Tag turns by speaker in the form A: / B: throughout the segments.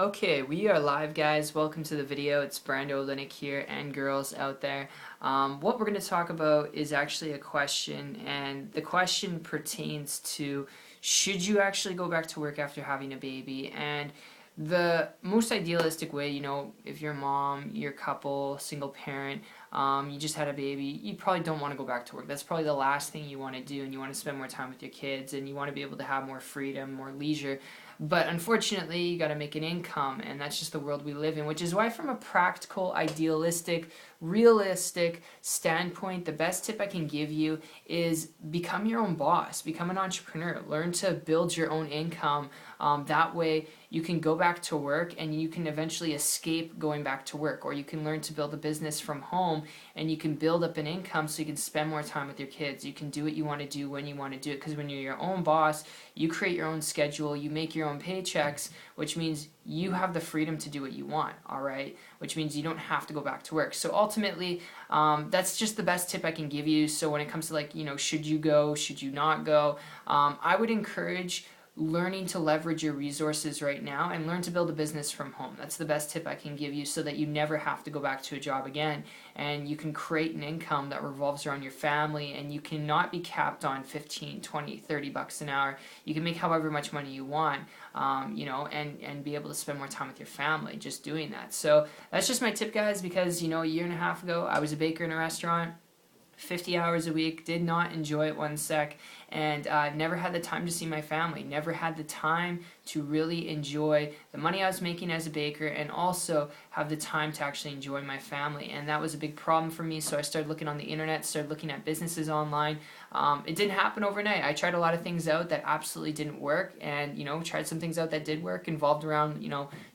A: Okay, we are live, guys. Welcome to the video. It's Brando Linick here and girls out there. What we're going to talk about is actually a question, and the question pertains to should you actually go back to work after having a baby? And the most idealistic way, if you're a mom, you're a couple, single parent, you just had a baby, you probably don't want to go back to work. That's probably the last thing you want to do, and you want to spend more time with your kids, and you want to be able to have more freedom, more leisure. But unfortunately, you got to make an income, and that's just the world we live in, which is why from a practical, idealistic, realistic standpoint, the best tip I can give you is become your own boss, become an entrepreneur, learn to build your own income. That way you can go back to work and you can eventually escape going back to work, or you can learn to build a business from home and you can build up an income so you can spend more time with your kids. You can do what you want to do when you want to do it, because when you're your own boss, you create your own schedule, you make your own paychecks, which means you have the freedom to do what you want, all right? Which means you don't have to go back to work. So ultimately, that's just the best tip I can give you. So when it comes to should you go, should you not go, I would encourage learning to leverage your resources right now and learn to build a business from home. That's the best tip I can give you, so that you never have to go back to a job again, and you can create an income that revolves around your family, and you cannot be capped on 15, 20, 30 bucks an hour. You can make however much money you want, and be able to spend more time with your family just doing that. So that's just my tip, guys, because a year and a half ago I was a baker in a restaurant, 50 hours a week, did not enjoy it one sec, and never had the time to see my family, never had the time to really enjoy the money I was making as a baker, and also have the time to actually enjoy my family. And that was a big problem for me, so I started looking on the internet, started looking at businesses online. It didn't happen overnight. I tried a lot of things out that absolutely didn't work, and tried some things out that did work, involved around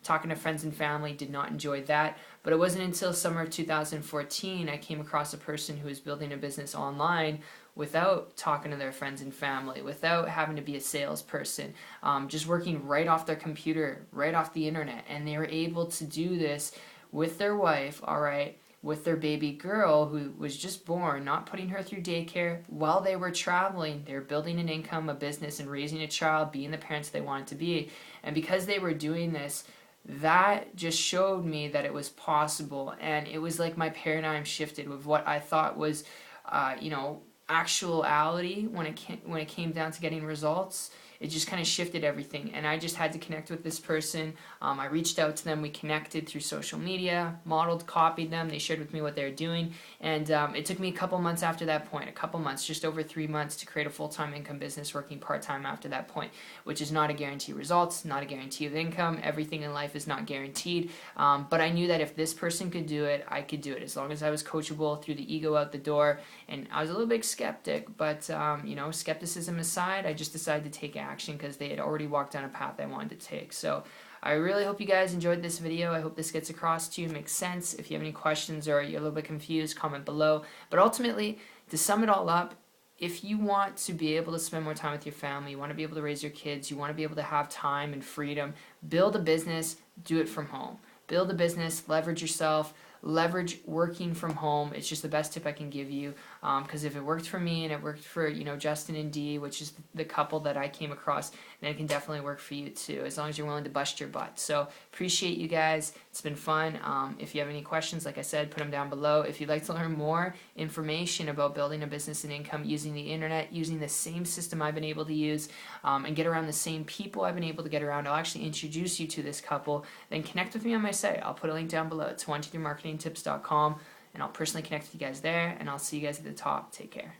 A: talking to friends and family, did not enjoy that. But it wasn't until summer of 2014 I came across a person who was building a business online without talking to their friends and family, without having to be a salesperson, just working right off their computer, right off the internet. And they were able to do this with their wife, all right, with their baby girl who was just born, not putting her through daycare. While they were traveling, they were building an income, a business, and raising a child, being the parents they wanted to be. And because they were doing this, that just showed me that it was possible. And it was like my paradigm shifted with what I thought was, actuality when it came down to getting results. It just kind of shifted everything, and I just had to connect with this person. I reached out to them, we connected through social media, modeled, copied them, they shared with me what they were doing, and it took me a couple months after that point, just over 3 months, to create a full-time income business, working part-time after that point, which is not a guarantee of results, not a guarantee of income. Everything in life is not guaranteed, but I knew that if this person could do it, I could do it, as long as I was coachable, threw the ego out the door. And I was a little bit skeptic, but skepticism aside, I just decided to take action because they had already walked down a path I wanted to take. So I really hope you guys enjoyed this video. I hope this gets across to you, makes sense. If you have any questions or you're a little bit confused, comment below. But ultimately, to sum it all up, if you want to be able to spend more time with your family, you want to be able to raise your kids, you want to be able to have time and freedom, build a business, do it from home. Build a business, leverage yourself, leverage working from home. It's just the best tip I can give you, because if it worked for me and it worked for Justin and Dee, which is the couple that I came across, then it can definitely work for you too, as long as you're willing to bust your butt. So appreciate you guys. It's been fun. If you have any questions, like I said, put them down below. If you'd like to learn more information about building a business and income using the internet, using the same system I've been able to use, and get around the same people I've been able to get around, I'll actually introduce you to this couple. Then connect with me on my site. I'll put a link down below. It's 123marketingtips.com, and I'll personally connect with you guys there, and I'll see you guys at the top. Take care.